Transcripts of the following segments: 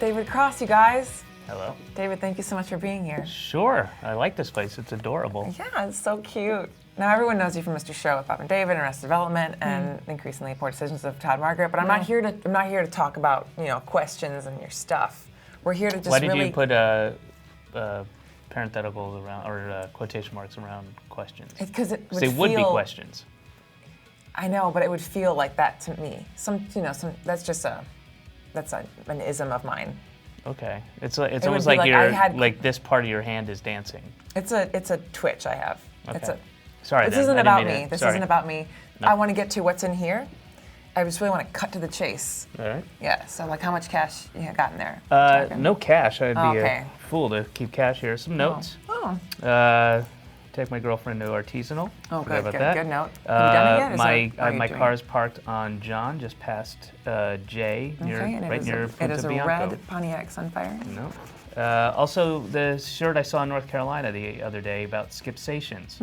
David Cross, you guys. Hello. David, thank you so much for being here. Sure. I like this place. It's adorable. Yeah, it's so cute. Now everyone knows you from Mr. Show with Bob and David and Arrested Development and increasingly Poor Decisions of Todd Margaret. But I'm not here to talk about questions and your stuff. We're here to just Why did you put parentheticals around or quotation marks around questions? Because it would they would be questions. I know, but it would feel like that to me. That's just an ism of mine. Okay, it's almost like this part of your hand is dancing. It's a twitch I have. Okay. Sorry. This isn't about me. This isn't about me. No. I want to get to what's in here. I just really want to cut to the chase. All right. Yeah. So how much cash you got in there? No cash. I'd be a fool to keep cash here. Some notes. Oh. Take my girlfriend to Artisanal. Oh, good note. Have you done it yet? My car's parked on John, just past J, near It is a red Pontiac Sunfire. No. Also, the shirt I saw in North Carolina the other day about skipsations,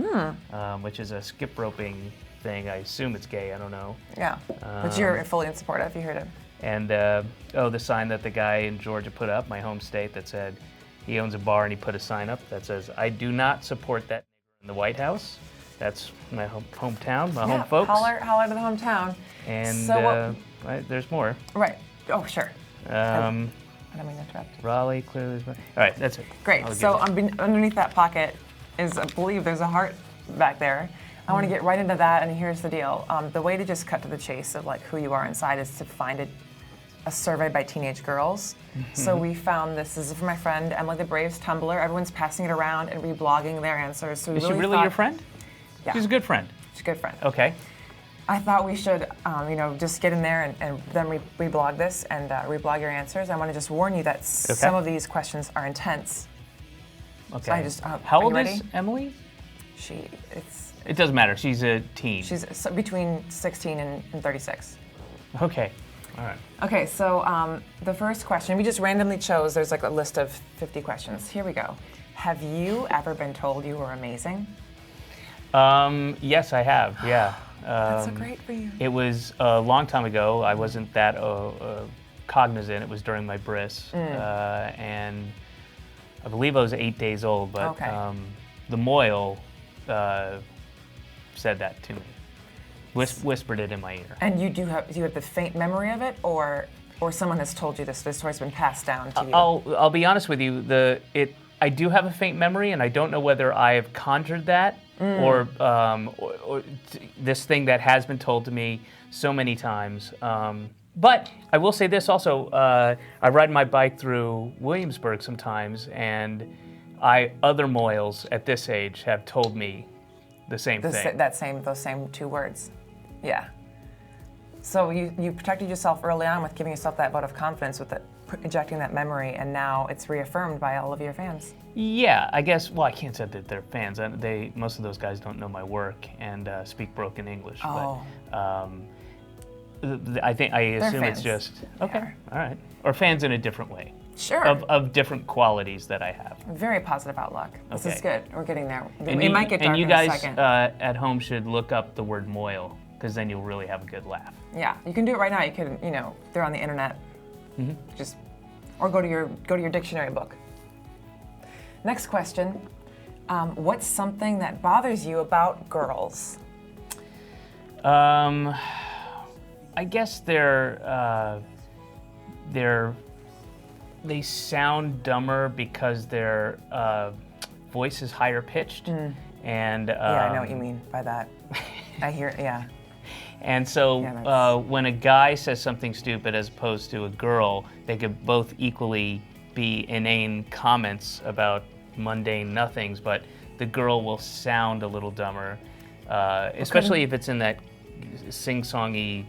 which is a skip roping thing. I assume it's gay. I don't know. Yeah, but you're fully in support of. You heard it. And the sign that the guy in Georgia put up, my home state, that said he owns a bar and he put a sign up that says, "I do not support that in the White House." That's my hometown, my home folks. Holler to the hometown. And so right, there's more. Right. Oh, sure. I don't mean to interrupt. Raleigh, clearly. All right, that's it. Great. So underneath that pocket is, I believe, there's a heart back there. I want to get right into that, and here's the deal. The way to just cut to the chase of like who you are inside is to find a survey by teenage girls. So we found this is from my friend Emily the Brave's Tumblr. Everyone's passing it around and reblogging their answers. So is she really your friend? Yeah. She's a good friend. She's a good friend. Okay. I thought we should, just get in there and then reblog this and reblog your answers. I want to just warn you that some of these questions are intense. Okay. So how old is Emily? It doesn't matter. She's a teen. She's between 16 and 36. Okay. All right. Okay, so the first question, we just randomly chose, there's like a list of 50 questions. Here we go. Have you ever been told you were amazing? Yes, I have, yeah. That's so great for you. It was a long time ago. I wasn't that cognizant. It was during my bris. And I believe I was 8 days old, but the mohel said that to me. Whispered it in my ear. And do you have the faint memory of it, or someone has told you this story's been passed down to you? I'll be honest with you. I do have a faint memory, and I don't know whether I have conjured that or this thing that has been told to me so many times. But I will say this also: I ride my bike through Williamsburg sometimes, and other mohels at this age have told me the same thing. Those same two words. Yeah. So you protected yourself early on with giving yourself that vote of confidence with injecting that memory, and now it's reaffirmed by all of your fans. Yeah, I guess. Well, I can't say that they're fans. Most of those guys don't know my work and speak broken English. Oh. But I assume it's just okay. All right. Or fans in a different way. Sure. Of different qualities that I have. Very positive outlook. This is good. We're getting there. And we might get dark and you in guys a second. At home should look up the word mohel, because then you'll really have a good laugh. Yeah, you can do it right now. You can, they're on the internet. Or go to your dictionary book. Next question. What's something that bothers you about girls? I guess they sound dumber because their voice is higher pitched. And yeah, I know what you mean by that. I hear, yeah. And so when a guy says something stupid as opposed to a girl, they could both equally be inane comments about mundane nothings, but the girl will sound a little dumber, especially if it's in that sing-songy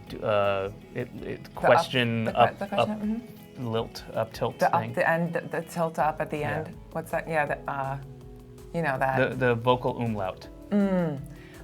question up tilt thing. The tilt up at the end. What's that? Yeah, that. The vocal umlaut.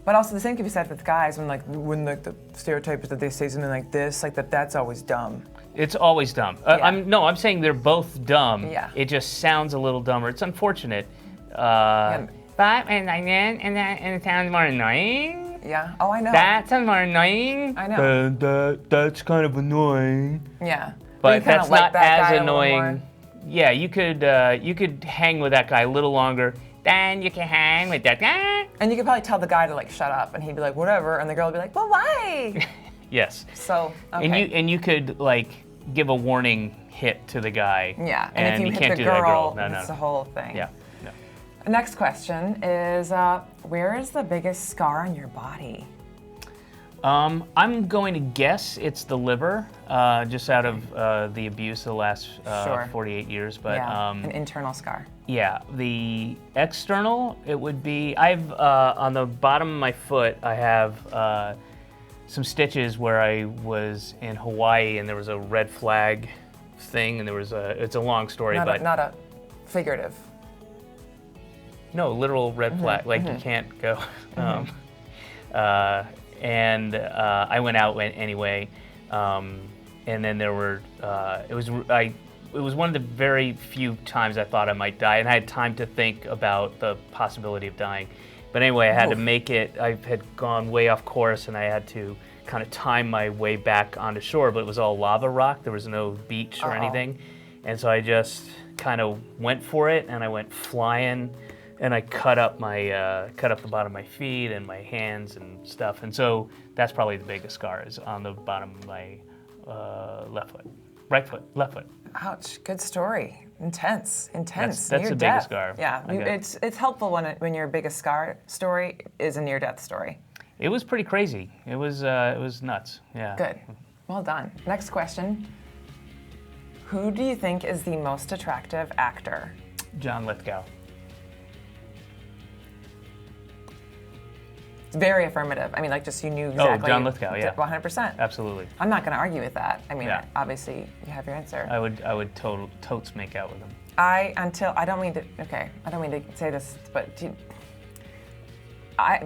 But also the same can be said with guys when the stereotype is that they say something like this, like that's always dumb. It's always dumb. I'm saying they're both dumb. Yeah. It just sounds a little dumber. It's unfortunate. But and it sounds more annoying. annoying? Yeah. Oh, I know. That's annoying. I know. That's kind of annoying. Yeah. But you kinda that's like not that guy as a little more. annoying. Yeah, you could hang with that guy a little longer. Then you can hang with that guy. And you could probably tell the guy to like shut up, and he'd be like, whatever, and the girl would be like, well, why? Yes. So, okay. And you could like give a warning hit to the guy. Yeah, And, if you you hit can't the do that, girl, girl. No. it's the whole thing. Yeah. No. Next question is, where is the biggest scar on your body? I'm going to guess it's the liver, just out of the abuse of the last Sure. 48 years. But Yeah, an internal scar. yeah, the external, it would be, I've, on the bottom of my foot, I have some stitches where I was in Hawaii and there was a red flag thing, and there was it's a long story, but. Not a figurative. No, literal red flag, like you can't go. And I went out anyway, and then there were, it was one of the very few times I thought I might die, and I had time to think about the possibility of dying. But anyway, I had to make it, I had gone way off course, and I had to kind of time my way back onto shore, but it was all lava rock, there was no beach or anything. And so I just kind of went for it, and I went flying, and I cut up the bottom of my feet and my hands and stuff. And so that's probably the biggest scar, is on the bottom of my left foot. Ouch, good story. Intense. That's Near the biggest death. scar. Yeah, Okay. it's helpful when your biggest scar story is a near-death story. It was pretty crazy. It was nuts. Yeah. Good. Well done. Next question. Who do you think is the most attractive actor? John Lithgow. It's very affirmative. I mean, like, just you knew exactly. Oh, John Lithgow, yeah. 100%. Absolutely. I'm not going to argue with that. I mean, Yeah. obviously, you have your answer. I would totes make out with him. I don't mean to say this, but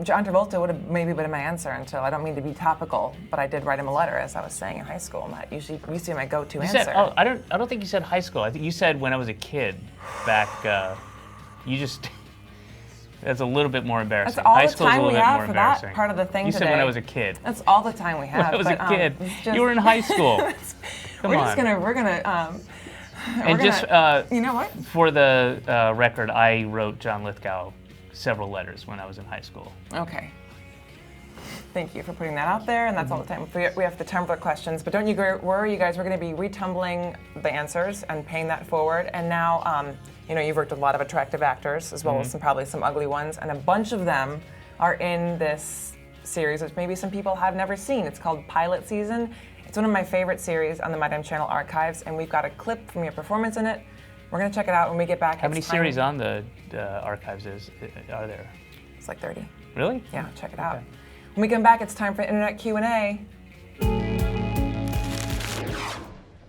John Travolta would have maybe been my answer until, I don't mean to be topical, but I did write him a letter, as I was saying, in high school, and that usually used to be my go-to You answer. said, I don't think you said high school. I think you said when I was a kid back, you just, that's a little bit more embarrassing. That's all high the school's a time little we bit have more for that embarrassing. part of the thing You today. said when I was a kid. That's all the time we have. When I was a kid. it's just- You were in high school. Come we're on. just gonna, we're gonna, And we're just, gonna, you know what? For the record, I wrote John Lithgow several letters when I was in high school. Okay. Thank you for putting that out there, and that's all the time. We have the Tumblr questions, but don't you worry, you guys. We're going to be retumbling the answers and paying that forward. And now, you've worked with a lot of attractive actors, as well as probably some ugly ones, and a bunch of them are in this series, which maybe some people have never seen. It's called Pilot Season. It's one of my favorite series on the My Damn Channel archives, and we've got a clip from your performance in it. We're going to check it out when we get back. How many series on the archives are there? It's like 30. Really? Yeah, check it out. When we come back, it's time for Internet Q&A.